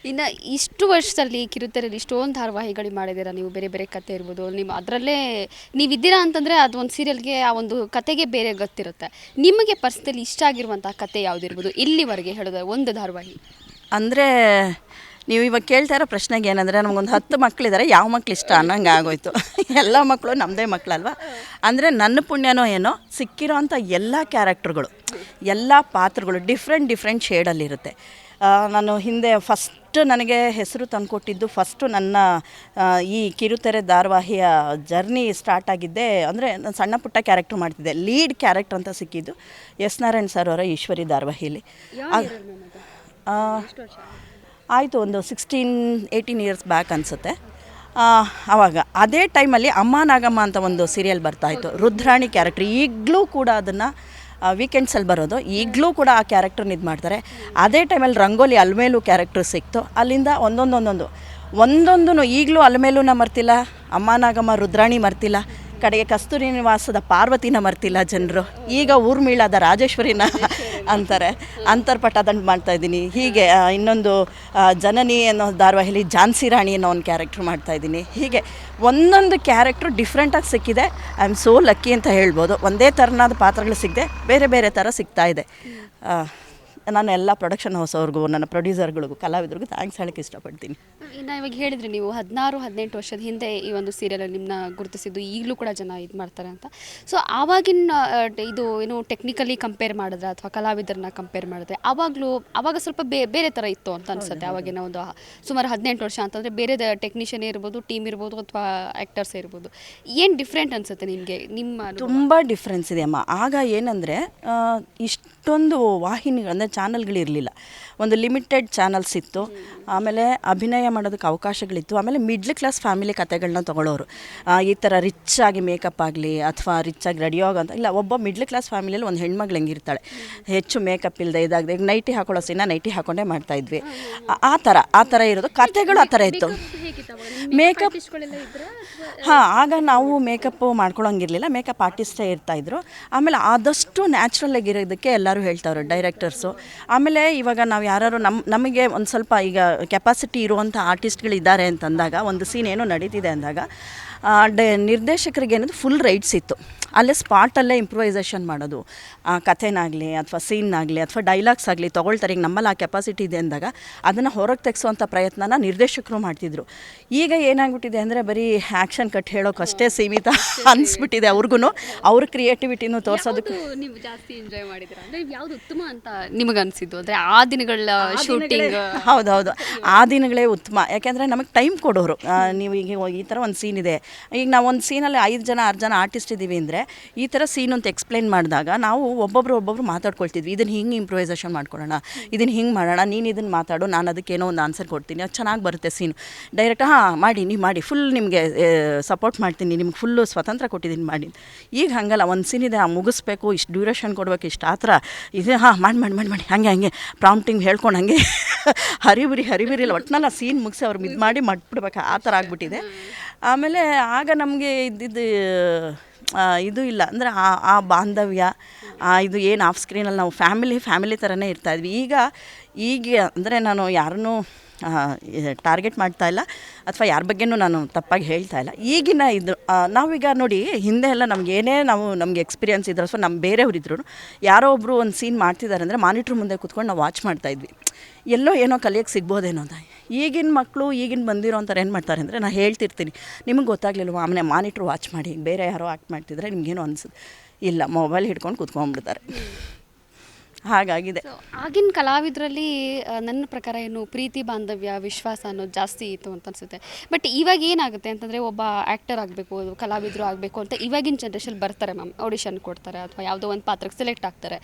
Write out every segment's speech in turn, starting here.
ಇನ್ನು ಇಷ್ಟು ವರ್ಷದಲ್ಲಿ ಕಿರುತೆರೆಯಲ್ಲಿ ಇಷ್ಟೊಂದು ಧಾರಾವಾಹಿಗಳು ಮಾಡಿದ್ದೀರಾ ನೀವು, ಬೇರೆ ಬೇರೆ ಕತೆ ಇರ್ಬೋದು, ನಿಮ್ಮ ಅದರಲ್ಲೇ ನೀವಿದ್ದೀರಾ ಅಂತಂದರೆ ಅದು ಒಂದು ಸೀರಿಯಲ್ಗೆ ಆ ಒಂದು ಕತೆಗೆ ಬೇರೆ ಗೊತ್ತಿರುತ್ತೆ. ನಿಮಗೆ ಪರ್ಸ್ನಲಿ ಇಷ್ಟ ಆಗಿರುವಂಥ ಕತೆ ಯಾವುದಿರ್ಬೋದು ಇಲ್ಲಿವರೆಗೆ ಹೇಳಿದ್ರೆ ಒಂದು ಧಾರಾವಾಹಿ? ಅಂದರೆ ನೀವು ಇವಾಗ ಕೇಳ್ತಾ ಇರೋ ಪ್ರಶ್ನೆಗೆ ಏನಂದರೆ, ನಮಗೊಂದು 10 ಮಕ್ಕಳಿದ್ದಾರೆ, ಯಾವ ಮಕ್ಳು ಇಷ್ಟ ಅನ್ನಂಗೆ ಆಗೋಯ್ತು. ಎಲ್ಲ ಮಕ್ಕಳು ನಮ್ಮದೇ ಮಕ್ಕಳಲ್ವ. ಅಂದರೆ ನನ್ನ ಪುಣ್ಯನೋ ಏನೋ ಸಿಕ್ಕಿರೋ ಅಂಥ ಎಲ್ಲ ಕ್ಯಾರೆಕ್ಟರ್ಗಳು, ಎಲ್ಲ ಪಾತ್ರಗಳು ಡಿಫ್ರೆಂಟ್ ಶೇಡಲ್ಲಿರುತ್ತೆ. ನಾನು ಹಿಂದೆ ಫಸ್ಟ್ ನನಗೆ ಹೆಸರು ತಂದುಕೊಟ್ಟಿದ್ದು, ಫಸ್ಟು ನನ್ನ ಈ ಕಿರುತೆರೆ ಧಾರಾವಾಹಿಯ ಜರ್ನಿ ಸ್ಟಾರ್ಟ್ ಆಗಿದ್ದೆ ಅಂದರೆ ನಾನು ಸಣ್ಣ ಪುಟ್ಟ ಕ್ಯಾರೆಕ್ಟ್ರ್ ಮಾಡ್ತಿದ್ದೆ. ಲೀಡ್ ಕ್ಯಾರೆಕ್ಟರ್ ಅಂತ ಸಿಕ್ಕಿದ್ದು ಎಸ್ ನಾರಾಯಣ್ ಸರ್ ಅವರ ಈಶ್ವರಿ ಧಾರಾವಾಹಿಲಿ. ಆಯಿತು, ಒಂದು 16-18 ಇಯರ್ಸ್ ಬ್ಯಾಕ್ ಅನಿಸುತ್ತೆ. ಆವಾಗ ಅದೇ ಟೈಮಲ್ಲಿ ಅಮ್ಮ ನಾಗಮ್ಮ ಅಂತ ಒಂದು ಸೀರಿಯಲ್ ಬರ್ತಾಯಿತ್ತು, ರುದ್ರಾಣಿ ಕ್ಯಾರೆಕ್ಟ್ರ್. ಈಗಲೂ ಕೂಡ ಅದನ್ನು ವೀಕೆಂಡ್ಸಲ್ಲಿ ಬರೋದು, ಈಗಲೂ ಕೂಡ ಆ ಕ್ಯಾರೆಕ್ಟ್ರನ್ನ ಇದು ಮಾಡ್ತಾರೆ. ಅದೇ ಟೈಮಲ್ಲಿ ರಂಗೋಲಿ ಅಲ್ಮೇಲು ಕ್ಯಾರೆಕ್ಟ್ರ್ ಸಿಕ್ತು. ಅಲ್ಲಿಂದ ಒಂದೊಂದು ಈಗಲೂ ಅಲ್ಮೇಲುನ ಮರ್ತಿಲ್ಲ, ಅಮ್ಮ ನಾಗಮ್ಮ ರುದ್ರಾಣಿ ಮರ್ತಿಲ್ಲ, ಕಡೆಗೆ ಕಸ್ತೂರಿ ನಿವಾಸದ ಪಾರ್ವತಿನ ಮರ್ತಿಲ್ಲ ಜನರು. ಈಗ ಊರ್ಮಿಳಾದ ರಾಜೇಶ್ವರಿನ ಅಂತಾರೆ, ಅಂತರ್ಪಟ ಅದನ್ನು ಮಾಡ್ತಾಯಿದ್ದೀನಿ. ಹೀಗೆ ಇನ್ನೊಂದು ಜನನಿ ಅನ್ನೋ ಧಾರಾವಾಹಿಲಿ ಝಾನ್ಸಿ ರಾಣಿ ಅನ್ನೋ ಒಂದು ಕ್ಯಾರೆಕ್ಟ್ರ್ ಮಾಡ್ತಾಯಿದ್ದೀನಿ. ಹೀಗೆ ಒಂದೊಂದು ಕ್ಯಾರೆಕ್ಟ್ರು ಡಿಫ್ರೆಂಟಾಗಿ ಸಿಕ್ಕಿದೆ. ಐ ಆಮ್ ಸೋ ಲಕ್ಕಿ ಅಂತ ಹೇಳ್ಬೋದು. ಒಂದೇ ಥರನಾದ ಪಾತ್ರಗಳು ಸಿಗದೆ ಬೇರೆ ಬೇರೆ ಥರ ಸಿಗ್ತಾಯಿದೆ. ನಾನು ಎಲ್ಲ ಪ್ರೊಡಕ್ಷನ್ ಹೌಸವ್ರಿಗೂ, ನನ್ನ ಪ್ರೊಡ್ಯೂಸರ್ಗಳಿಗೂ, ಕಲಾವಿದರಿಗೂ ಥ್ಯಾಂಕ್ಸ್ ಹೇಳೋಕ್ಕೆ ಇಷ್ಟಪಡ್ತೀನಿ. ಇನ್ನು ಇವಾಗ ಹೇಳಿದ್ರಿ ನೀವು 16-18 ವರ್ಷದ ಹಿಂದೆ ಈ ಒಂದು ಸೀರಿಯಲಲ್ಲಿ ನಿಮ್ಮನ್ನ ಗುರುತಿಸಿದ್ದು, ಈಗಲೂ ಕೂಡ ಜನ ಇದು ಮಾಡ್ತಾರೆ ಅಂತ. ಸೊ ಆವಾಗಿನ ಇದು ಏನು ಟೆಕ್ನಿಕಲಿ ಕಂಪೇರ್ ಮಾಡಿದ್ರೆ ಅಥವಾ ಕಲಾವಿದರನ್ನ ಕಂಪೇರ್ ಮಾಡಿದ್ರೆ ಆವಾಗ ಸ್ವಲ್ಪ ಬೇರೆ ಥರ ಇತ್ತು ಅಂತ ಅನಿಸುತ್ತೆ. ಆವಾಗಿನ ಒಂದು ಸುಮಾರು 18 ವರ್ಷ ಅಂತಂದರೆ ಬೇರೆ ಟೆಕ್ನಿಷಿಯನ್ ಇರ್ಬೋದು, ಟೀಮ್ ಇರ್ಬೋದು, ಅಥವಾ ಆ್ಯಕ್ಟರ್ಸ್ ಇರ್ಬೋದು. ಏನು ಡಿಫ್ರೆಂಟ್ ಅನಿಸುತ್ತೆ ನಿಮಗೆ? ನಿಮ್ಮ ತುಂಬ ಡಿಫ್ರೆನ್ಸ್ ಇದೆ ಅಮ್ಮ. ಆಗ ಏನಂದರೆ ಇಷ್ಟೊಂದು ವಾಹಿನಿಗಳು ಅಂದರೆ ಚಾನಲ್ಗಳಿರಲಿಲ್ಲ, ಒಂದು ಲಿಮಿಟೆಡ್ ಚಾನಲ್ಸ್ ಇತ್ತು. ಆಮೇಲೆ ಅಭಿನಯ ಮಾಡೋದಕ್ಕೆ ಅವಕಾಶಗಳಿತ್ತು. ಆಮೇಲೆ ಮಿಡ್ಲ್ ಕ್ಲಾಸ್ ಫ್ಯಾಮಿಲಿ ಕತೆಗಳನ್ನ ತೊಗೊಳ್ಳೋರು. ಈ ಥರ ರಿಚ್ ಆಗಿ ಮೇಕಪ್ ಆಗಲಿ ಅಥವಾ ರಿಚ್ ಆಗಿ ರೆಡಿ ಆಗೋಂತ ಇಲ್ಲ. ಒಬ್ಬ ಮಿಡ್ಲ್ ಕ್ಲಾಸ್ ಫ್ಯಾಮಿಲಿಯಲ್ಲಿ ಒಂದು ಹೆಣ್ಮಗಳು ಹೆಂಗಿರ್ತಾಳೆ, ಹೆಚ್ಚು ಮೇಕಪ್ ಇಲ್ಲದೆ ಇದಾಗದೆ, ಈಗ ನೈಟಿ ಹಾಕೊಳ್ಳೋ ಸೀನ ನೈಟಿ ಹಾಕೊಂಡೇ ಮಾಡ್ತಾಯಿದ್ವಿ. ಆ ಥರ ಇರೋದು ಕತೆಗಳು. ಆ ಥರ ಇತ್ತು ಮೇಕಪ್. ಆಗ ನಾವು ಮೇಕಪ್ಪು ಮಾಡ್ಕೊಳ್ಳೋಂಗಿರಲಿಲ್ಲ, ಮೇಕಪ್ ಆರ್ಟಿಸ್ಟೇ ಇರ್ತಾಯಿದ್ರು. ಆಮೇಲೆ ಆದಷ್ಟು ನ್ಯಾಚುರಲ್ ಆಗಿರೋದಕ್ಕೆ ಎಲ್ಲರೂ ಹೇಳ್ತಾವ್ರು ಡೈರೆಕ್ಟರ್ಸು. ಆಮೇಲೆ ಇವಾಗ ನಾವು ಯಾರು ನಮಗೆ ಒಂದು ಸ್ವಲ್ಪ ಈಗ ಕೆಪಾಸಿಟಿ ಇರುವಂಥ ಆರ್ಟಿಸ್ಟ್ಗಳಿದ್ದಾರೆ ಅಂತಂದಾಗ, ಒಂದು ಸೀನ್ ಏನೋ ನಡೀತಿದೆ ಅಂದಾಗ ನಿರ್ದೇಶಕರಿಗೆ ಏನದು ಫುಲ್ ರೈಟ್ಸ್ ಇತ್ತು. ಅಲ್ಲೇ ಸ್ಪಾಟಲ್ಲೇ ಇಂಪ್ರೂವೈಸೇಷನ್ ಮಾಡೋದು, ಕಥೆನಾಗಲಿ ಅಥವಾ ಸೀನ್ನಾಗಲಿ ಅಥವಾ ಡೈಲಾಗ್ಸ್ ಆಗಲಿ ತೊಗೊಳ್ತಾರೆ. ಈಗ ನಮ್ಮಲ್ಲಿ ಆ ಕೆಪಾಸಿಟಿ ಇದೆ ಅಂದಾಗ ಅದನ್ನು ಹೊರಗೆ ತೆಗೆಸೋವಂಥ ಪ್ರಯತ್ನನ ನಿರ್ದೇಶಕರು ಮಾಡ್ತಿದ್ರು. ಈಗ ಏನಾಗ್ಬಿಟ್ಟಿದೆ ಅಂದರೆ ಬರೀ ಆ್ಯಕ್ಷನ್ ಕಟ್ ಹೇಳೋಕ್ಕಷ್ಟೇ ಸೀಮಿತ ಅನಿಸ್ಬಿಟ್ಟಿದೆ ಅವ್ರಿಗೂ. ಅವ್ರ ಕ್ರಿಯೇಟಿವಿಟಿನೂ ತೋರಿಸೋದಕ್ಕೆ. ನೀವು ಜಾಸ್ತಿ ಎಂಜಾಯ್ ಮಾಡಿದ್ದೀರಾ ಅಂದರೆ ಯಾವುದು ಉತ್ತಮ ಅಂತ ನಿಮಗೆ ಅನಿಸಿದ್ದು? ಅಂದರೆ ಆ ದಿನಗಳ ಶೂಟಿಂಗ್? ಹೌದೌದು, ಆ ದಿನಗಳೇ ಉತ್ತಮ. ಯಾಕೆಂದರೆ ನಮಗೆ ಟೈಮ್ ಕೊಡೋರು. ನೀವು ಈಗ ಈ ಥರ ಒಂದು ಸೀನ್ ಇದೆ, ಈಗ ನಾವು ಒಂದು ಸೀನಲ್ಲಿ 5 ಜನ 6 ಜನ ಆರ್ಟಿಸ್ಟ್ ಇದ್ದೀವಿ ಅಂದರೆ ಈ ಥರ ಸೀನ್ ಅಂತ ಎಕ್ಸ್ಪ್ಲೈನ್ ಮಾಡಿದಾಗ ನಾವು ಒಬ್ಬೊಬ್ರು ಮಾತಾಡ್ಕೊಳ್ತಿದ್ವಿ. ಇದನ್ನು ಹಿಂಗೆ ಇಂಪ್ರೂವೈಸೇಷನ್ ಮಾಡ್ಕೊಳ್ಳೋಣ, ಇದನ್ನು ಹಿಂಗೆ ಮಾಡೋಣ, ನೀನು ಇದನ್ನು ಮಾತಾಡು, ನಾನು ಅದಕ್ಕೇನೋ ಒಂದು ಆನ್ಸರ್ ಕೊಡ್ತೀನಿ, ಅದು ಚೆನ್ನಾಗಿ ಬರುತ್ತೆ ಸೀನು. ಡೈರೆಕ್ಟ್ ಮಾಡಿ ನೀವು ಮಾಡಿ, ಫುಲ್ ನಿಮಗೆ ಸಪೋರ್ಟ್ ಮಾಡ್ತೀನಿ, ನಿಮ್ಗೆ ಫುಲ್ಲು ಸ್ವತಂತ್ರ ಕೊಟ್ಟಿದ್ದೀನಿ ಮಾಡಿ. ಈಗ ಹಾಗಲ್ಲ, ಒಂದು ಸೀನ್ ಇದೆ ಮುಗಿಸ್ಬೇಕು, ಇಷ್ಟು ಡ್ಯೂರೇಷನ್ ಕೊಡ್ಬೇಕು, ಇಷ್ಟು ಆ ಥರ ಇದೆ. ಮಾಡಿ ಹಂಗೆ ಪ್ರಾಂಪ್ಟಿಂಗ್ ಹೇಳ್ಕೊಂಡು ಹಂಗೆ ಹರಿಬಿರಿ ಇಲ್ಲ, ಒಟ್ಟಿನಲ್ಲ ಸೀನ್ ಮುಗಿಸಿ ಅವ್ರು ಇದು ಮಾಡಿ ಮಾಡಿಬಿಡ್ಬೇಕು, ಆ ಥರ ಆಗಿಬಿಟ್ಟಿದೆ. ಆಮೇಲೆ ಆಗ ನಮಗೆ ಇದ್ದಿದ್ದು ಇದು ಇಲ್ಲ ಅಂದರೆ ಆ ಬಾಂಧವ್ಯ, ಇದು ಏನು ಆಫ್ ಸ್ಕ್ರೀನಲ್ಲಿ ನಾವು ಫ್ಯಾಮಿಲಿ ಥರನೇ ಇರ್ತಾಯಿದ್ವಿ. ಈಗ ಅಂದರೆ ನಾನು ಯಾರನ್ನೂ ಟಾರ್ಗೆಟ್ ಮಾಡ್ತಾ ಇಲ್ಲ ಅಥವಾ ಯಾರ ಬಗ್ಗೆನೂ ನಾನು ತಪ್ಪಾಗಿ ಹೇಳ್ತಾ ಇಲ್ಲ. ಈಗಿನ ಇದು ನಾವೀಗ ನೋಡಿ, ಹಿಂದೆ ಎಲ್ಲ ನಮಗೆ ಎಕ್ಸ್ಪೀರಿಯನ್ಸ್ ಇದ್ರು, ಸೊ ನಮ್ಮ ಬೇರೆಯವರಿದ್ರು, ಯಾರೋ ಒಬ್ಬರು ಒಂದು ಸೀನ್ ಮಾಡ್ತಿದ್ದಾರೆ ಅಂದರೆ ಮಾನಿಟ್ರ್ ಮುಂದೆ ಕೂತ್ಕೊಂಡು ನಾವು ವಾಚ್ ಮಾಡ್ತಾಯಿದ್ವಿ, ಎಲ್ಲೋ ಏನೋ ಕಲಿಯೋಕ್ಕೆ ಸಿಗ್ಬೋದೇನೋ ಅಂತ. ಈಗಿನ ಮಕ್ಕಳು ಬಂದಿರೋ ಅಂತಾರೆ ಏನು ಮಾಡ್ತಾರೆ ಅಂದರೆ, ನಾನು ಹೇಳ್ತಿರ್ತೀನಿ, ನಿಮಗೆ ಗೊತ್ತಾಗಲಿಲ್ವ ಆಮೇಲೆ ಮಾನಿಟ್ರ್ ವಾಚ್ ಮಾಡಿ, ಬೇರೆ ಯಾರೋ ಆ್ಯಕ್ಟ್ ಮಾಡ್ತಿದ್ರೆ ನಿಮಗೇನೋ ಅನಿಸುತ್ತೆ, ಇಲ್ಲ ಮೊಬೈಲ್ ಹಿಡ್ಕೊಂಡು ಕೂತ್ಕೊಂಡ್ಬಿಡ್ತಾರೆ. ಹಾಗಾಗಿದೆ. ಆಗಿನ ಕಲಾವಿದರಲ್ಲಿ ನನ್ನ ಪ್ರಕಾರ ಏನು ಪ್ರೀತಿ, ಬಾಂಧವ್ಯ, ವಿಶ್ವಾಸ ಅನ್ನೋದು ಜಾಸ್ತಿ ಇತ್ತು ಅಂತ ಅನಿಸುತ್ತೆ. ಬಟ್ ಇವಾಗ ಏನಾಗುತ್ತೆ ಅಂತಂದರೆ, ಒಬ್ಬ ಆ್ಯಕ್ಟರ್ ಆಗಬೇಕು, ಕಲಾವಿದರು ಆಗಬೇಕು ಅಂತ ಇವಾಗಿನ ಜನ್ರೇಷನ್ ಬರ್ತಾರೆ ಮ್ಯಾಮ್, ಆಡಿಷನ್ ಕೊಡ್ತಾರೆ ಅಥವಾ ಯಾವುದೋ ಒಂದು ಪಾತ್ರಕ್ಕೆ ಸೆಲೆಕ್ಟ್ ಆಗ್ತಾರೆ.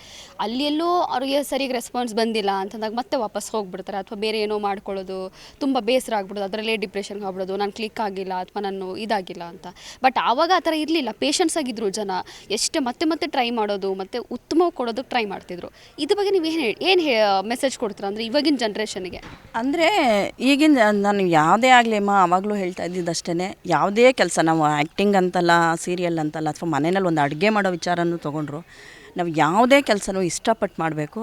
ಅಲ್ಲೆಲ್ಲೋ ಅವ್ರಿಗೆ ಸರಿಗೆ ರೆಸ್ಪಾನ್ಸ್ ಬಂದಿಲ್ಲ ಅಂತಂದಾಗ ಮತ್ತೆ ವಾಪಸ್ ಹೋಗ್ಬಿಡ್ತಾರೆ, ಅಥವಾ ಬೇರೆ ಏನೋ ಮಾಡ್ಕೊಳ್ಳೋದು, ತುಂಬ ಬೇಸರ ಆಗ್ಬಿಡೋದು, ಅದರಲ್ಲೇ ಡಿಪ್ರೆಷನ್ಗೆ ಆಗ್ಬಿಡೋದು, ನಾನು ಕ್ಲಿಕ್ ಆಗಿಲ್ಲ ಅಥವಾ ನಾನು ಇದಾಗಿಲ್ಲ ಅಂತ. ಬಟ್ ಆವಾಗ ಆ ಥರ ಇರಲಿಲ್ಲ, ಪೇಷನ್ಸ್ ಆಗಿದ್ರು ಜನ, ಎಷ್ಟೇ ಮತ್ತೆ ಟ್ರೈ ಮಾಡೋದು ಮತ್ತು ಉತ್ತಮವಾಗಿ ಕೊಡೋದಕ್ಕೆ ಟ್ರೈ ಮಾಡ್ತಿದ್ರು. ಇದ್ರ ಬಗ್ಗೆ ನೀವು ಏನು ಮೆಸೇಜ್ ಕೊಡ್ತೀರಾ ಅಂದರೆ ಇವಾಗಿನ ಜನ್ರೇಷನ್ಗೆ? ಅಂದರೆ ಈಗಿನ ನಾನು ಯಾವುದೇ ಆಗಲಿ ಅಮ್ಮ, ಆವಾಗಲೂ ಹೇಳ್ತಾ ಇದ್ದಿದ್ದಷ್ಟೇ, ಯಾವುದೇ ಕೆಲಸ ನಾವು ಆ್ಯಕ್ಟಿಂಗ್ ಅಂತಲ್ಲ, ಸೀರಿಯಲ್ ಅಂತಲ್ಲ, ಅಥವಾ ಮನೆಯಲ್ಲಿ ಒಂದು ಅಡುಗೆ ಮಾಡೋ ವಿಚಾರನೂ ತೊಗೊಂಡ್ರು, ನಾವು ಯಾವುದೇ ಕೆಲಸನೂ ಇಷ್ಟಪಟ್ಟು ಮಾಡಬೇಕು.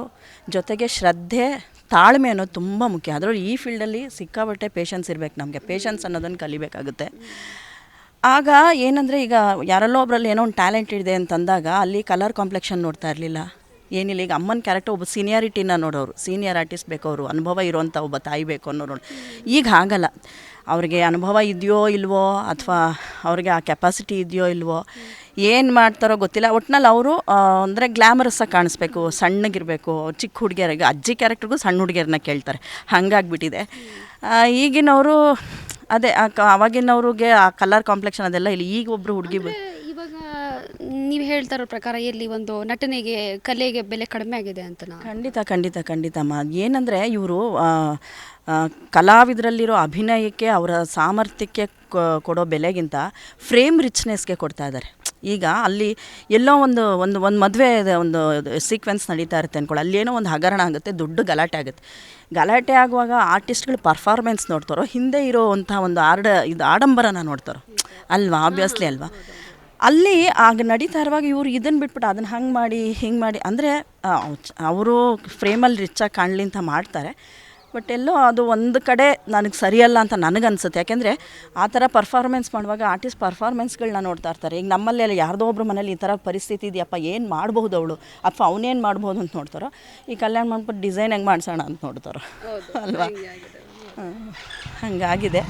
ಜೊತೆಗೆ ಶ್ರದ್ಧೆ, ತಾಳ್ಮೆ ಅನ್ನೋದು ತುಂಬ ಮುಖ್ಯ. ಅದರಲ್ಲಿ ಈ ಫೀಲ್ಡಲ್ಲಿ ಸಿಕ್ಕಾಬಟ್ಟೆ ಪೇಷನ್ಸ್ ಇರಬೇಕು, ನಮಗೆ ಪೇಷನ್ಸ್ ಅನ್ನೋದನ್ನು ಕಲಿಬೇಕಾಗುತ್ತೆ. ಆಗ ಏನಂದರೆ, ಈಗ ಯಾರಲ್ಲೋ ಒಬ್ಬರಲ್ಲಿ ಏನೋ ಒಂದು ಟ್ಯಾಲೆಂಟ್ ಇದೆ ಅಂತಂದಾಗ ಅಲ್ಲಿ ಕಲರ್ ಕಾಂಪ್ಲೆಕ್ಷನ್ ನೋಡ್ತಾ ಇರಲಿಲ್ಲ, ಏನಿಲ್ಲ. ಈಗ ಅಮ್ಮನ ಕ್ಯಾರೆಕ್ಟರ್ ಒಬ್ಬ ಸೀನಿಯಾರಿಟಿನ ನೋಡೋರು, ಸೀನಿಯರ್ ಆರ್ಟಿಸ್ಟ್ ಬೇಕು, ಅವರು ಅನುಭವ ಇರೋವಂಥ ಒಬ್ಬ ತಾಯಿ ಬೇಕು ಅನ್ನೋರು. ಈಗ ಆಗಲ್ಲ, ಅವ್ರಿಗೆ ಅನುಭವ ಇದೆಯೋ ಇಲ್ವೋ, ಅಥವಾ ಅವ್ರಿಗೆ ಆ ಕೆಪಾಸಿಟಿ ಇದೆಯೋ ಇಲ್ವೋ, ಏನು ಮಾಡ್ತಾರೋ ಗೊತ್ತಿಲ್ಲ. ಒಟ್ನಲ್ಲಿ ಅವರು ಅಂದರೆ ಗ್ಲ್ಯಾಮರಸ್ಸಾಗಿ ಕಾಣಿಸ್ಬೇಕು, ಸಣ್ಣಗಿರಬೇಕು. ಚಿಕ್ಕ ಹುಡುಗಿಯರಿಗೆ, ಅಜ್ಜಿ ಕ್ಯಾರೆಕ್ಟ್ರಿಗೂ ಸಣ್ಣ ಹುಡುಗಿಯರನ್ನ ಕೇಳ್ತಾರೆ, ಹಾಗಾಗಿಬಿಟ್ಟಿದೆ ಈಗಿನವರು. ಅದೇ ಅವಾಗಿನವ್ರಿಗೆ ಆ ಕಲರ್ ಕಾಂಪ್ಲೆಕ್ಷನ್ ಅದೆಲ್ಲ ಇಲ್ಲ. ಈಗ ಒಬ್ಬರು ಹುಡುಗಿ ಇವಾಗ ನೀವು ಹೇಳ್ತಾ ಇರೋ ಪ್ರಕಾರ ಎಲ್ಲಿ ಒಂದು ನಟನೆಗೆ, ಕಲೆಗೆ ಬೆಲೆ ಕಡಿಮೆ ಆಗಿದೆ ಅಂತ. ಖಂಡಿತಮ್ಮ. ಏನಂದರೆ ಇವರು ಕಲಾವಿದರಲ್ಲಿರೋ ಅಭಿನಯಕ್ಕೆ, ಅವರ ಸಾಮರ್ಥ್ಯಕ್ಕೆ ಕೊಡೋ ಬೆಲೆಗಿಂತ ಫ್ರೇಮ್ ರಿಚ್ನೆಸ್ಗೆ ಕೊಡ್ತಾ ಇದ್ದಾರೆ. ಈಗ ಅಲ್ಲಿ ಎಲ್ಲೋ ಒಂದು ಮದುವೆ ಒಂದು ಸೀಕ್ವೆನ್ಸ್ ನಡೀತಾ ಇರುತ್ತೆ ಅಂದ್ಕೊಳ್ಳಿ, ಅಲ್ಲೇನೋ ಒಂದು ಹಗರಣ ಆಗುತ್ತೆ, ದೊಡ್ಡ ಗಲಾಟೆ ಆಗುವಾಗ ಆರ್ಟಿಸ್ಟ್ಗಳು ಪರ್ಫಾರ್ಮೆನ್ಸ್ ನೋಡ್ತಾರೋ, ಹಿಂದೆ ಇರೋವಂಥ ಒಂದು ಆಡಂಬರನ ನೋಡ್ತಾರೋ ಅಲ್ವಾ, ಆಬ್ವಿಯಸ್ಲಿ ಅಲ್ವಾ. ಅಲ್ಲಿ ಆಗ ನಡೀತಾ ಇರುವಾಗ ಇವರು ಇದನ್ನು ಬಿಟ್ಬಿಟ್ಟು ಅದನ್ನು ಹಂಗೆ ಮಾಡಿ ಹಿಂಗೆ ಮಾಡಿ, ಅಂದರೆ ಅವರು ಫ್ರೇಮಲ್ಲಿ ರಿಚ್ಚಾಗಿ ಕಾಣಲಿ ಅಂತ ಮಾಡ್ತಾರೆ. ಬಟ್ ಎಲ್ಲೋ ಅದು ಒಂದು ಕಡೆ ನನಗೆ ಸರಿಯಲ್ಲ ಅಂತ ನನಗನ್ಸುತ್ತೆ. ಯಾಕೆಂದರೆ ಆ ಥರ ಪರ್ಫಾರ್ಮೆನ್ಸ್ ಮಾಡುವಾಗ ಆರ್ಟಿಸ್ಟ್ ಪರ್ಫಾರ್ಮೆನ್ಸ್ಗಳನ್ನ ನೋಡ್ತಾ ಇರ್ತಾರೆ. ಈಗ ನಮ್ಮಲ್ಲಿ ಎಲ್ಲ ಯಾರ್ದೋ ಒಬ್ಬರು ಮನೇಲಿ ಈ ಥರ ಪರಿಸ್ಥಿತಿ ಇದೆಯಪ್ಪ, ಏನು ಮಾಡ್ಬೋದು ಅವಳು, ಅಥವಾ ಅವನೇನು ಮಾಡ್ಬೋದು ಅಂತ ನೋಡ್ತಾರೋ. ಈ ಕಲ್ಯಾಣ ಮಾಡ್ಬಿಟ್ಟು ಡಿಸೈನ್ ಹೆಂಗೆ ಮಾಡ್ಸೋಣ ಅಂತ ನೋಡ್ತಾರೋ ಅಲ್ವಾ. ಹಂಗಾಗಿದೆ.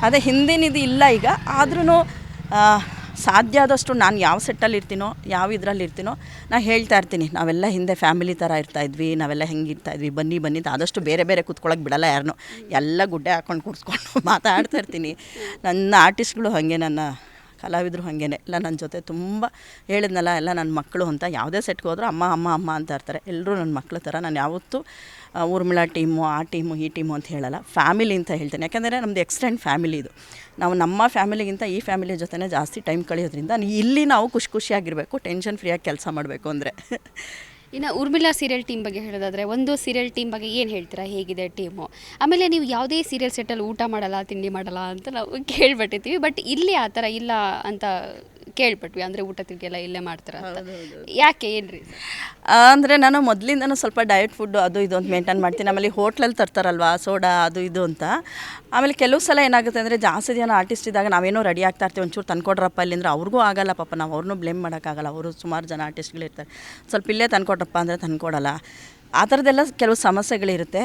ಅದೇ ಹಿಂದಿನಿದು ಇಲ್ಲ ಈಗ. ಆದ್ರೂ ಸಾಧ್ಯ ಆದಷ್ಟು ನಾನು ಯಾವ ಸೆಟ್ಟಲ್ಲಿ ಇರ್ತೀನೋ, ಯಾವ ಇದರಲ್ಲಿ ಇರ್ತೀನೋ, ನಾನು ಹೇಳ್ತಾ ಇರ್ತೀನಿ, ನಾವೆಲ್ಲ ಹಿಂದೆ ಫ್ಯಾಮಿಲಿ ಥರ ಇರ್ತಾಯಿದ್ವಿ, ನಾವೆಲ್ಲ ಹೆಂಗೆ ಇರ್ತಾಯಿದ್ವಿ, ಬನ್ನಿ ಅಂತ. ಆದಷ್ಟು ಬೇರೆ ಕೂತ್ಕೊಳ್ಳೋಕೆ ಬಿಡಲ್ಲ ಯಾರನ್ನೂ, ಎಲ್ಲ ಗುಡ್ಡೆ ಹಾಕ್ಕೊಂಡು ಕೂರಿಸ್ಕೊಂಡು ಮಾತಾಡ್ತಾ ಇರ್ತೀನಿ. ನನ್ನ ಆರ್ಟಿಸ್ಟ್ಗಳು ಹಾಗೆ, ನನ್ನ ಕಲಾವಿದರು ಹಾಗೇ ಎಲ್ಲ ನನ್ನ ಜೊತೆ ತುಂಬ ಹೇಳಿದ್ನಲ್ಲ, ಎಲ್ಲ ನನ್ನ ಮಕ್ಕಳು ಅಂತ. ಯಾವುದೇ ಸೆಟ್ಗೆ ಹೋದರೂ ಅಮ್ಮ ಅಂತ ಇರ್ತಾರೆ. ಎಲ್ಲರೂ ನನ್ನ ಮಕ್ಕಳ ಥರ. ನಾನು ಯಾವತ್ತೂ ಊರ್ಮಿಳಾ ಟೀಮು, ಆ ಟೀಮು, ಈ ಟೀಮು ಅಂತ ಹೇಳಲ್ಲ, ಫ್ಯಾಮಿಲಿ ಅಂತ ಹೇಳ್ತೇನೆ. ಯಾಕೆಂದರೆ ನಮ್ಮದು ಎಕ್ಸ್ಟೆಂಡ್ ಫ್ಯಾಮಿಲಿ ಇದು. ನಾವು ನಮ್ಮ ಫ್ಯಾಮಿಲಿಗಿಂತ ಈ ಫ್ಯಾಮಿಲಿ ಜೊತೆ ಜಾಸ್ತಿ ಟೈಮ್ ಕಳೆಯೋದ್ರಿಂದ ಇಲ್ಲಿ ನಾವು ಖುಷಿಯಾಗಿರಬೇಕು, ಟೆನ್ಷನ್ ಫ್ರೀಯಾಗಿ ಕೆಲಸ ಮಾಡಬೇಕು ಅಂದರೆ. ಇನ್ನು ಊರ್ಮಿಳಾ ಸೀರಿಯಲ್ ಟೀಮ್ ಬಗ್ಗೆ ಹೇಳೋದಾದರೆ, ಒಂದು ಸೀರಿಯಲ್ ಟೀಮ್ ಬಗ್ಗೆ ಏನು ಹೇಳ್ತೀರಾ, ಹೇಗಿದೆ ಟೀಮು? ಆಮೇಲೆ ನೀವು ಯಾವುದೇ ಸೀರಿಯಲ್ ಸೆಟ್ಟಲ್ಲಿ ಊಟ ಮಾಡಲ್ಲ, ತಿಂಡಿ ಮಾಡಲ್ಲ ಅಂತ ನಾವು ಕೇಳ್ಬಿಟ್ಟಿರ್ತೀವಿ. ಬಟ್ ಇಲ್ಲಿ ಆ ಥರ ಇಲ್ಲ ಅಂತ ಕೇಳ್ಪಟ್ವಿ. ಅಂದರೆ ಊಟ ತಿಂಡಿ ಎಲ್ಲ ಇಲ್ಲೇ ಮಾಡ್ತಾರೆ ಅಂತ. ಯಾಕೆ, ಏನ್ರಿ? ಅಂದರೆ ನಾನು ಮೊದಲಿಂದನೂ ಸ್ವಲ್ಪ ಡಯಟ್ ಫುಡ್ಡು ಅದು ಇದು ಅಂತ ಮೇಂಟೈನ್ ಮಾಡ್ತೀನಿ. ಆಮೇಲೆ ಹೋಟ್ಲಲ್ಲಿ ತರ್ತಾರಲ್ವ ಸೋಡಾ ಅದು ಇದು ಅಂತ. ಆಮೇಲೆ ಕೆಲವು ಸಲ ಏನಾಗುತ್ತೆ ಅಂದರೆ, ಜಾಸ್ತಿ ಜನ ಆರ್ಟಿಸ್ಟ್ ಇದ್ದಾಗ ನಾವೇನೋ ರೆಡಿ ಆಗ್ತಾ ಇರ್ತೀವಿ, ಒಂಚೂರು ತಂದ್ಕೊಡ್ರಪ್ಪ ಇಲ್ಲಿಂದ್ರೆ ಅವ್ರಿಗೂ ಆಗಲ್ಲ ಪಾಪ, ನಾವು ಅವ್ರನ್ನೂ ಬ್ಲೇಮ್ ಮಾಡೋಕ್ಕಾಗಲ್ಲ. ಅವರು ಸುಮಾರು ಜನ ಆರ್ಟಿಸ್ಟ್ಗಳಿರ್ತಾರೆ, ಸ್ವಲ್ಪ ಇಲ್ಲೇ ತಂದ್ಕೊಡ್ರಪ್ಪ ಅಂದರೆ ತಂದ್ಕೊಡಲ್ಲ. ಆ ಥರದ್ದೆಲ್ಲ ಕೆಲವು ಸಮಸ್ಯೆಗಳಿರುತ್ತೆ.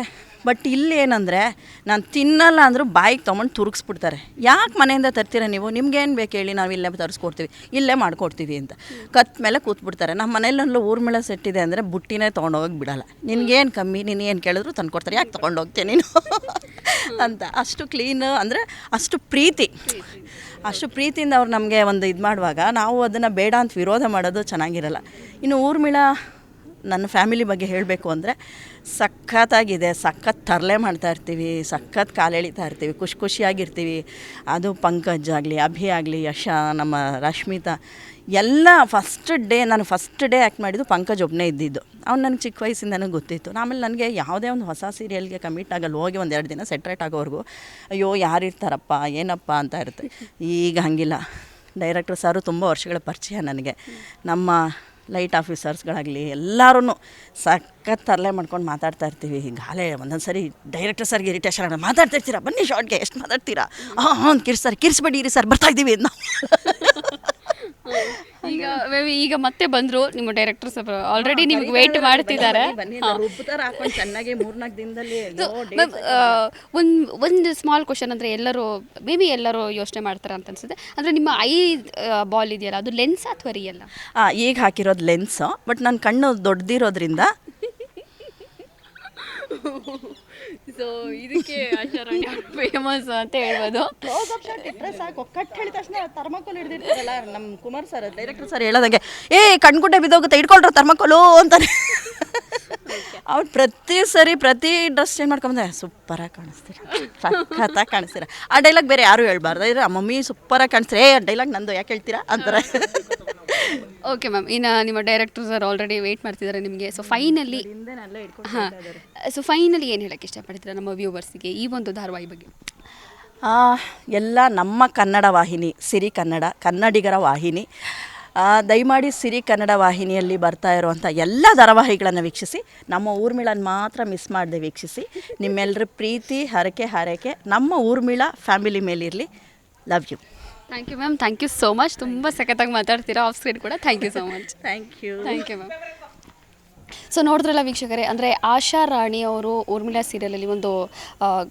ಬಟ್ ಇಲ್ಲಿ ಏನಂದರೆ, ನಾನು ತಿನ್ನಲ್ಲ ಅಂದರೂ ಬಾಯಿಗೆ ತೊಗೊಂಡು ತುರುಗಿಸ್ಬಿಡ್ತಾರೆ. ಯಾಕೆ ಮನೆಯಿಂದ ತರ್ತೀರ ನೀವು, ನಿಮ್ಗೇನು ಬೇಕು ಹೇಳಿ, ನಾವು ಇಲ್ಲೇ ತರಿಸ್ಕೊಡ್ತೀವಿ, ಇಲ್ಲೇ ಮಾಡ್ಕೊಡ್ತೀವಿ ಅಂತ ಕತ್ ಮೇಲೆ ಕೂತ್ಬಿಡ್ತಾರೆ. ನಮ್ಮ ಮನೇಲೂ ಊರ್ಮಿಳಾ ಸೆಟ್ ಇದೆ ಅಂದರೆ ಬುಟ್ಟಿನೇ ತೊಗೊಂಡೋಗಕ್ಕೆ ಬಿಡಲ್ಲ. ನಿನಗೇನು ಕಮ್ಮಿ, ನೀನು ಏನು ಕೇಳಿದ್ರು ತಂದ್ಕೊಡ್ತಾರೆ, ಯಾಕೆ ತೊಗೊಂಡೋಗ್ತೀಯ ನೀನು ಅಂತ. ಅಷ್ಟು ಕ್ಲೀನು, ಅಂದರೆ ಅಷ್ಟು ಪ್ರೀತಿಯಿಂದ ಅವ್ರು ನಮಗೆ ಒಂದು ಇದು ಮಾಡುವಾಗ ನಾವು ಅದನ್ನು ಬೇಡ ಅಂತ ವಿರೋಧ ಮಾಡೋದು ಚೆನ್ನಾಗಿರಲ್ಲ. ಇನ್ನು ಊರ್ಮಿಳಾ ನನ್ನ ಫ್ಯಾಮಿಲಿ ಬಗ್ಗೆ ಹೇಳಬೇಕು ಅಂದರೆ, ಸಖತ್ತಾಗಿದೆ. ಸಖತ್ ತರಲೆ ಮಾಡ್ತಾಯಿರ್ತೀವಿ, ಸಖತ್ ಕಾಲೆಳಿತಾ ಇರ್ತೀವಿ, ಖುಷಿಯಾಗಿರ್ತೀವಿ. ಅದು ಪಂಕಜ್ ಆಗಲಿ, ಅಭಿ ಆಗಲಿ, ಯಶ, ನಮ್ಮ ರಶ್ಮಿತಾ ಎಲ್ಲ ನಾನು ಫಸ್ಟ್ ಡೇ ಆ್ಯಕ್ಟ್ ಮಾಡಿದ್ದು ಪಂಕಜ್ ಒಬ್ಬನೇ ಇದ್ದಿದ್ದು. ಅವ್ನು ನನಗೆ ಚಿಕ್ಕ ವಯಸ್ಸಿಂದನೂ ಗೊತ್ತಿತ್ತು. ಆಮೇಲೆ ನನಗೆ ಯಾವುದೇ ಒಂದು ಹೊಸ ಸೀರಿಯಲ್ಗೆ ಕಮಿಟ್ ಆಗಲ್ಲ, ಹೋಗಿ 1-2 ದಿನ ಸೆಟ್ರೇಟ್ ಆಗೋವರೆಗೂ ಅಯ್ಯೋ ಯಾರಿರ್ತಾರಪ್ಪ ಏನಪ್ಪ ಅಂತ ಇರುತ್ತೆ. ಈಗ ಹಾಗಿಲ್ಲ. ಡೈರೆಕ್ಟರ್ ಸಾರು ತುಂಬ ವರ್ಷಗಳ ಪರಿಚಯ ನನಗೆ. ನಮ್ಮ ಲೈಟ್ ಆಫೀಸರ್ಸ್ಗಳಾಗಲಿ ಎಲ್ಲರೂ ಸಖತ್ ತರಲೆ ಮಾಡ್ಕೊಂಡು ಮಾತಾಡ್ತಾ ಇರ್ತೀವಿ. ಗಾಲೆ ಒಂದೊಂದು ಸರಿ ಡೈರೆಕ್ಟರ್ ಸರ್ಗೆ ಇರಿಟೇಷನ್ ಆಗ, ಮಾತಾಡ್ತಿರ್ತೀರಾ ಬನ್ನಿ ಶಾರ್ಟ್ಗೆ, ಎಷ್ಟು ಮಾತಾಡ್ತೀರಾ, ಕಿರ್ಸ್ಬೇಡಿ ಇರಿ ಸರ್, ಬರ್ತಾಯಿದ್ದೀವಿ ನಾವು. ಈಗ ಮತ್ತೆ ಬಂದರು ನಿಮ್ಮ ಡೈರೆಕ್ಟರ್ ಸರ್, ಆಲ್ರೆಡಿ ನಿಮ್ಗೆ ವೇಟ್ ಮಾಡ್ತಿದ್ದಾರೆ. ಚೆನ್ನಾಗಿ 3-4 ದಿನದಲ್ಲಿ ಒಂದು ಸ್ಮಾಲ್ ಕ್ವಶನ್, ಅಂದರೆ ಎಲ್ಲರೂ ಯೋಚನೆ ಮಾಡ್ತಾರೆ ಅಂತ ಅನ್ಸುತ್ತೆ. ಅಂದರೆ ನಿಮ್ಮ ಐ ಬಾಲ್ ಇದೆಯಲ್ಲ, ಅದು ಲೆನ್ಸ್ ಅಥವಾ ರಿಯಲ್? ಈಗ ಹಾಕಿರೋದು ಲೆನ್ಸು. ಬಟ್ ನನ್ನ ಕಣ್ಣು ದೊಡ್ಡದಿರೋದ್ರಿಂದ ಸೊ ಇದಕ್ಕೆ ಫೇಮಸ್ ಅಂತ ಹೇಳ್ಬೋದು. ಕಟ್ ಹೇಳಿದ ತಕ್ಷಣ ಥರ್ಮಕೋಲ್ ಹಿಡಿದಿರ್ತಾರಲ್ಲ ನಮ್ಮ ಕುಮಾರ್ ಸರ್, ಡೈರೆಕ್ಟರ್ ಸರ್ ಹೇಳೋದಂಗೆ, ಕಣ್ಗುಡ್ಡೆ ಬಿದ್ದೋಗುತ್ತೆ, ಇಟ್ಕೊಳ್ರ ಥರ್ಮಕೋಲು ಅಂತಾರೆ. ಅವ್ರು ಪ್ರತಿ ಡ್ರೆಸ್ ಚೇಂಜ್ ಮಾಡ್ಕೊಂಬಂದ್ರೆ ಸೂಪರಾಗಿ ಕಾಣಿಸ್ತೀರ, ಸಖತ್ತಾಗಿ ಕಾಣಿಸ್ತೀರ. ಆ ಡೈಲಾಗ್ ಬೇರೆ ಯಾರು ಹೇಳ್ಬಾರ್ದು. ಇದ್ರೆ ಮಮ್ಮಿ ಸೂಪರಾಗಿ ಕಾಣಿಸ್ತೀರ, ಡೈಲಾಗ್ ನಂದು ಯಾಕೆ ಹೇಳ್ತೀರಾ ಅಂತಾರೆ. ಓಕೆ ಮ್ಯಾಮ್, ಇನ್ನು ನಿಮ್ಮ ಡೈರೆಕ್ಟರ್ ಸರ್ ಆಲ್ರೆಡಿ ವೆಯ್ಟ್ ಮಾಡ್ತಿದ್ದಾರೆ ನಿಮಗೆ. ಸೊ ಫೈನಲಿ ಏನು ಹೇಳೋಕ್ಕೆ ಇಷ್ಟಪಡ್ತೀರಾ ನಮ್ಮ ವ್ಯೂವರ್ಸಿಗೆ ಈ ಒಂದು ಧಾರಾವಾಹಿ ಬಗ್ಗೆ? ಎಲ್ಲ ನಮ್ಮ ಕನ್ನಡ ವಾಹಿನಿ, ಸಿರಿ ಕನ್ನಡಿಗರ ವಾಹಿನಿ. ದಯಮಾಡಿ ಸಿರಿ ಕನ್ನಡ ವಾಹಿನಿಯಲ್ಲಿ ಬರ್ತಾ ಇರುವಂಥ ಎಲ್ಲ ಧಾರಾವಾಹಿಗಳನ್ನು ವೀಕ್ಷಿಸಿ, ನಮ್ಮ ಊರ್ಮಿಳನ ಮಾತ್ರ ಮಿಸ್ ಮಾಡದೆ ವೀಕ್ಷಿಸಿ. ನಿಮ್ಮೆಲ್ಲರ ಪ್ರೀತಿ ಹರಕೆ ನಮ್ಮ ಊರ್ಮಿಳ ಫ್ಯಾಮಿಲಿ ಮೇಲಿರಲಿ. Love you. Thank you ma'am, thank you so much. ತುಂಬ ಸಖತ್ತಾಗಿ ಮಾತಾಡ್ತೀರಾ ಆಫ್ ಸ್ಕ್ರೀನ್ ಕೂಡ. Thank you so much. Thank you. Thank you ma'am. So ನೋಡಿದ್ರಲ್ಲ ವೀಕ್ಷಕರೇ, ಅಂದರೆ ಆಶಾ ರಾಣಿ ಅವರು ಊರ್ಮಿಳಾ ಸೀರಿಯಲಲ್ಲಿ ಒಂದು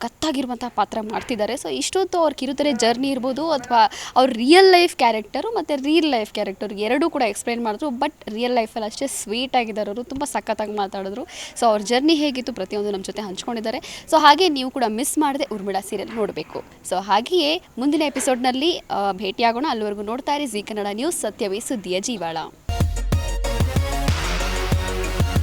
ಗತ್ತಾಗಿರುವಂಥ ಪಾತ್ರ ಮಾಡ್ತಿದ್ದಾರೆ. ಸೊ ಇಷ್ಟೊತ್ತು ಅವ್ರ ಕಿರುತೆರೆ ಜರ್ನಿ ಇರ್ಬೋದು ಅಥವಾ ಅವ್ರ ರಿಯಲ್ ಲೈಫ್ ಕ್ಯಾರೆಕ್ಟರು ಮತ್ತು ರಿಯಲ್ ಲೈಫ್ ಕ್ಯಾರೆಕ್ಟರ್ ಎರಡೂ ಕೂಡ ಎಕ್ಸ್ಪ್ಲೈನ್ ಮಾಡಿದ್ರು. ಬಟ್ ರಿಯಲ್ ಲೈಫಲ್ಲಿ ಅಷ್ಟೇ ಸ್ವೀಟ್ ಆಗಿದ್ದಾರೆ ಅವರು, ತುಂಬ ಸಖತ್ತಾಗಿ ಮಾತಾಡಿದ್ರು. ಸೊ ಅವ್ರ ಜರ್ನಿ ಹೇಗಿತ್ತು ಪ್ರತಿಯೊಂದು ನಮ್ಮ ಜೊತೆ ಹಂಚ್ಕೊಂಡಿದ್ದಾರೆ. ಸೊ ಹಾಗೆ ನೀವು ಕೂಡ ಮಿಸ್ ಮಾಡದೆ ಊರ್ಮಿಳಾ ಸೀರಿಯಲ್ ನೋಡಬೇಕು. ಸೊ ಹಾಗೆಯೇ ಮುಂದಿನ ಎಪಿಸೋಡ್ನಲ್ಲಿ ಭೇಟಿಯಾಗೋಣ. ಅಲ್ಲಿವರೆಗೂ ನೋಡ್ತಾ ಇರಿ ಜೀ ಕನ್ನಡ ನ್ಯೂಸ್, ಸತ್ಯವೇ ಸುದ್ದಿಯ ಜೀವಾಳ.